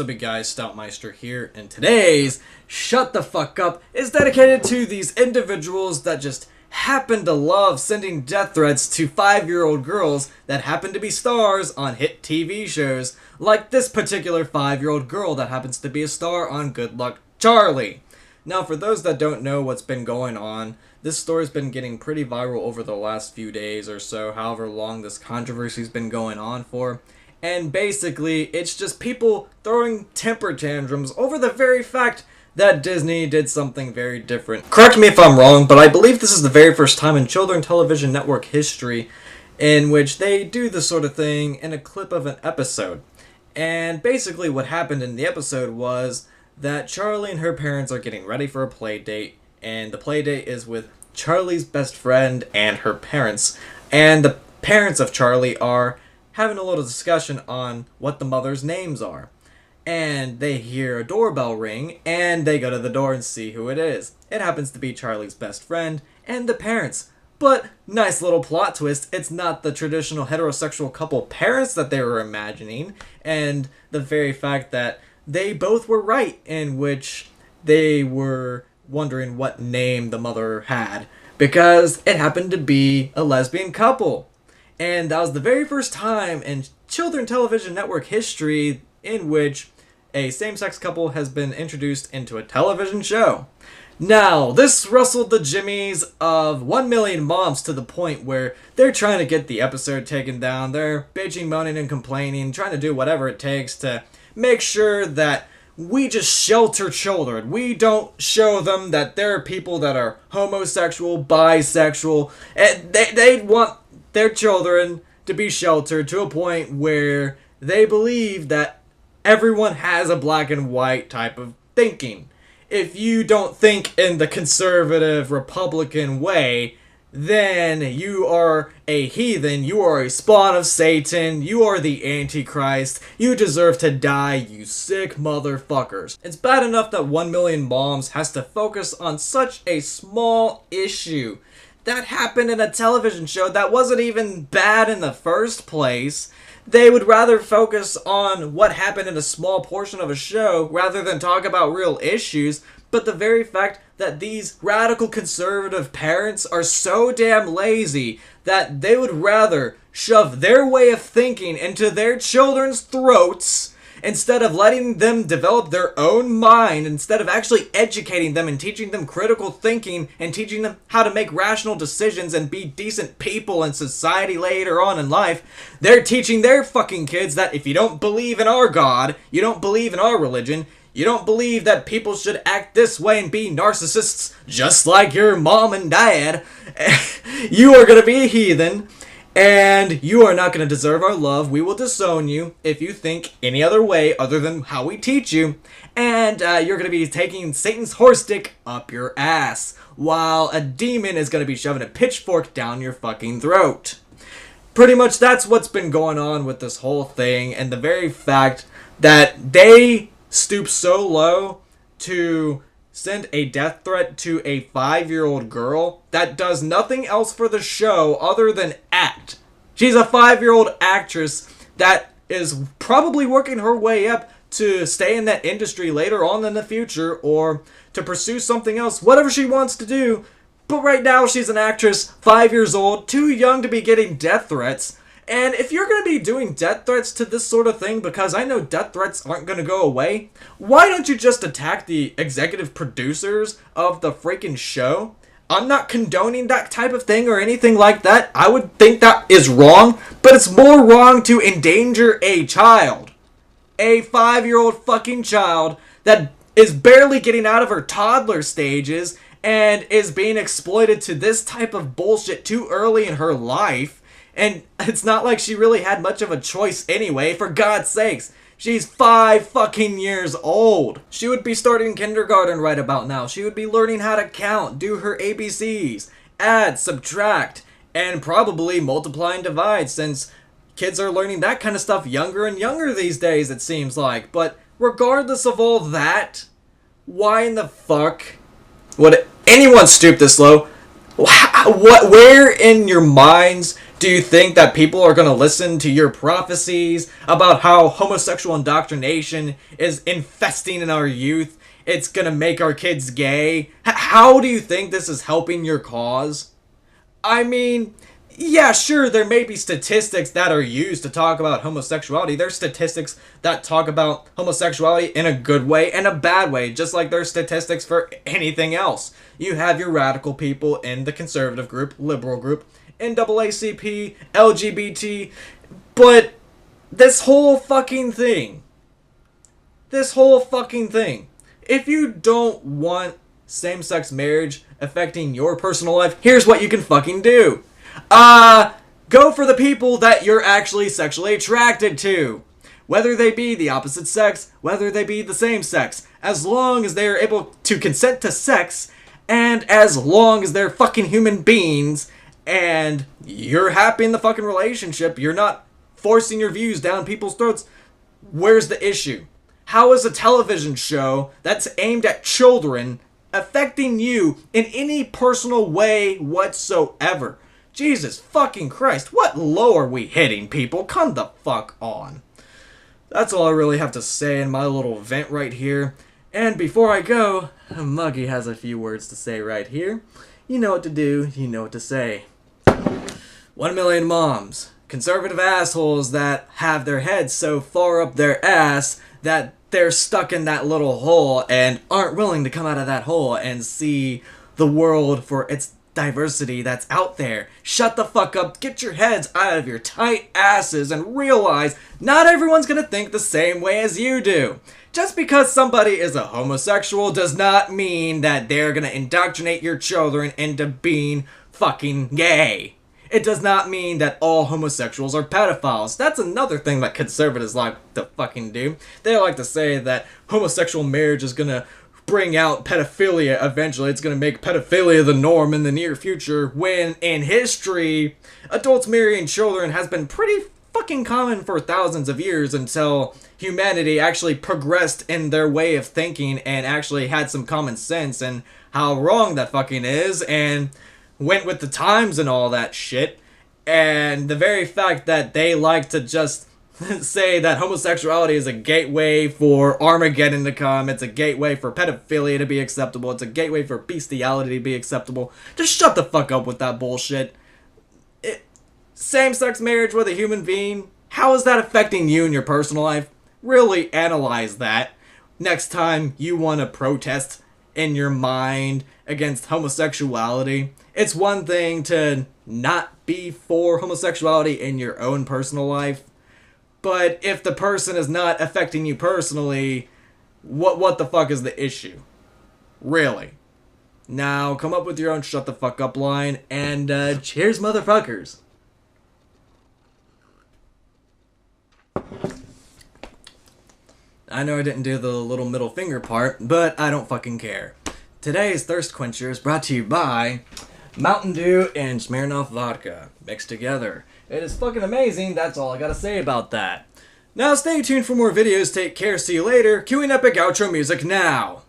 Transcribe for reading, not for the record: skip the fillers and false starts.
up, you guys? Stoutmeister here, and today's Shut the Fuck Up is dedicated to these individuals that just happen to love sending death threats to 5-year-old girls that happen to be stars on hit TV shows, like this particular 5-year-old girl that happens to be a star on Good Luck Charlie. Now, for those that don't know what's been going on, this story's been getting pretty viral over the last few days or so, however long this controversy's been going on for. And basically, it's just people throwing temper tantrums over the very fact that Disney did something very different. Correct me if I'm wrong, but I believe this is the very first time in Children's Television Network history in which they do this sort of thing in a clip of an episode. And basically what happened in the episode was that Charlie and her parents are getting ready for a play date, and the play date is with Charlie's best friend and her parents. And the parents of Charlie are having a little discussion on what the mother's names are. And they hear a doorbell ring, and they go to the door and see who it is. It happens to be Charlie's best friend and the parents. But, nice little plot twist, it's not the traditional heterosexual couple parents that they were imagining, and the very fact that they both were right, in which they were wondering what name the mother had, because it happened to be a lesbian couple. And that was the very first time in Children's Television Network history in which a same-sex couple has been introduced into a television show. Now, this rustled the jimmies of 1 million moms to the point where they're trying to get the episode taken down. They're bitching, moaning, and complaining, trying to do whatever it takes to make sure that we just shelter children. We don't show them that there are people that are homosexual, bisexual, and they want their children to be sheltered to a point where they believe that everyone has a black and white type of thinking. If you don't think in the conservative Republican way, then you are a heathen, you are a spawn of Satan, you are the Antichrist, you deserve to die, you sick motherfuckers. It's bad enough that 1 million moms has to focus on such a small issue that happened in a television show that wasn't even bad in the first place. They would rather focus on what happened in a small portion of a show rather than talk about real issues. But the very fact that these radical conservative parents are so damn lazy that they would rather shove their way of thinking into their children's throats instead of letting them develop their own mind, instead of actually educating them and teaching them critical thinking and teaching them how to make rational decisions and be decent people in society later on in life, they're teaching their fucking kids that if you don't believe in our God, you don't believe in our religion, you don't believe that people should act this way and be narcissists just like your mom and dad, you are gonna be a heathen. And you are not going to deserve our love. We will disown you if you think any other way other than how we teach you. And you're going to be taking Satan's horse dick up your ass, while a demon is going to be shoving a pitchfork down your fucking throat. Pretty much that's what's been going on with this whole thing, and the very fact that they stoop so low to send a death threat to a 5-year-old girl that does nothing else for the show other than act. She's a 5-year-old actress that is probably working her way up to stay in that industry later on in the future or to pursue something else, whatever she wants to do. But right now she's an actress, 5 years old, too young to be getting death threats. And if you're going to be doing death threats to this sort of thing, because I know death threats aren't going to go away, why don't you just attack the executive producers of the freaking show? I'm not condoning that type of thing or anything like that. I would think that is wrong, but it's more wrong to endanger a child. A 5-year-old fucking child that is barely getting out of her toddler stages and is being exploited to this type of bullshit too early in her life. And it's not like she really had much of a choice anyway, for God's sakes. She's 5 fucking years old. She would be starting kindergarten right about now. She would be learning how to count, do her ABCs, add, subtract, and probably multiply and divide, since kids are learning that kind of stuff younger and younger these days, it seems like. But regardless of all that, why in the fuck would anyone stoop this low? Where in your minds Do you think that people are going to listen to your prophecies about how homosexual indoctrination is infesting in our youth? It's going to make our kids gay? How do you think this is helping your cause? I mean, yeah, sure, there may be statistics that are used to talk about homosexuality. There's statistics that talk about homosexuality in a good way and a bad way, just like there's statistics for anything else. You have your radical people in the conservative group, liberal group, NAACP, LGBT, but this whole fucking thing, if you don't want same-sex marriage affecting your personal life, here's what you can fucking do. Go for the people that you're actually sexually attracted to. Whether they be the opposite sex, whether they be the same sex. As long as they are able to consent to sex, and as long as they're fucking human beings, and you're happy in the fucking relationship, you're not forcing your views down people's throats, where's the issue? How is a television show that's aimed at children affecting you in any personal way whatsoever? Jesus fucking Christ, what low are we hitting, people? Come the fuck on. That's all I really have to say in my little vent right here. And before I go, Muggy has a few words to say right here. You know what to do, you know what to say. 1 million moms. Conservative assholes that have their heads so far up their ass that they're stuck in that little hole and aren't willing to come out of that hole and see the world for its diversity that's out there. Shut the fuck up, get your heads out of your tight asses and realize not everyone's gonna think the same way as you do. Just because somebody is a homosexual does not mean that they're gonna indoctrinate your children into being fucking gay. It does not mean that all homosexuals are pedophiles. That's another thing that conservatives like to fucking do. They like to say that homosexual marriage is gonna bring out pedophilia eventually. It's gonna make pedophilia the norm in the near future, when in history, adults marrying children has been pretty fucking common for thousands of years until humanity actually progressed in their way of thinking and actually had some common sense and how wrong that fucking is and went with the times and all that shit. And the very fact that they like to just say that homosexuality is a gateway for Armageddon to come, it's a gateway for pedophilia to be acceptable, it's a gateway for bestiality to be acceptable. Just shut the fuck up with that bullshit. Same-sex marriage with a human being, how is that affecting you in your personal life? Really analyze that. Next time you want to protest in your mind against homosexuality, it's one thing to not be for homosexuality in your own personal life, but if the person is not affecting you personally, what the fuck is the issue? Really? Now, come up with your own shut the fuck up line, and cheers, motherfuckers. I know I didn't do the little middle finger part, but I don't fucking care. Today's Thirst Quencher is brought to you by Mountain Dew and Smirnoff Vodka mixed together. It is fucking amazing, that's all I gotta say about that. Now stay tuned for more videos, take care, see you later, cueing epic outro music now!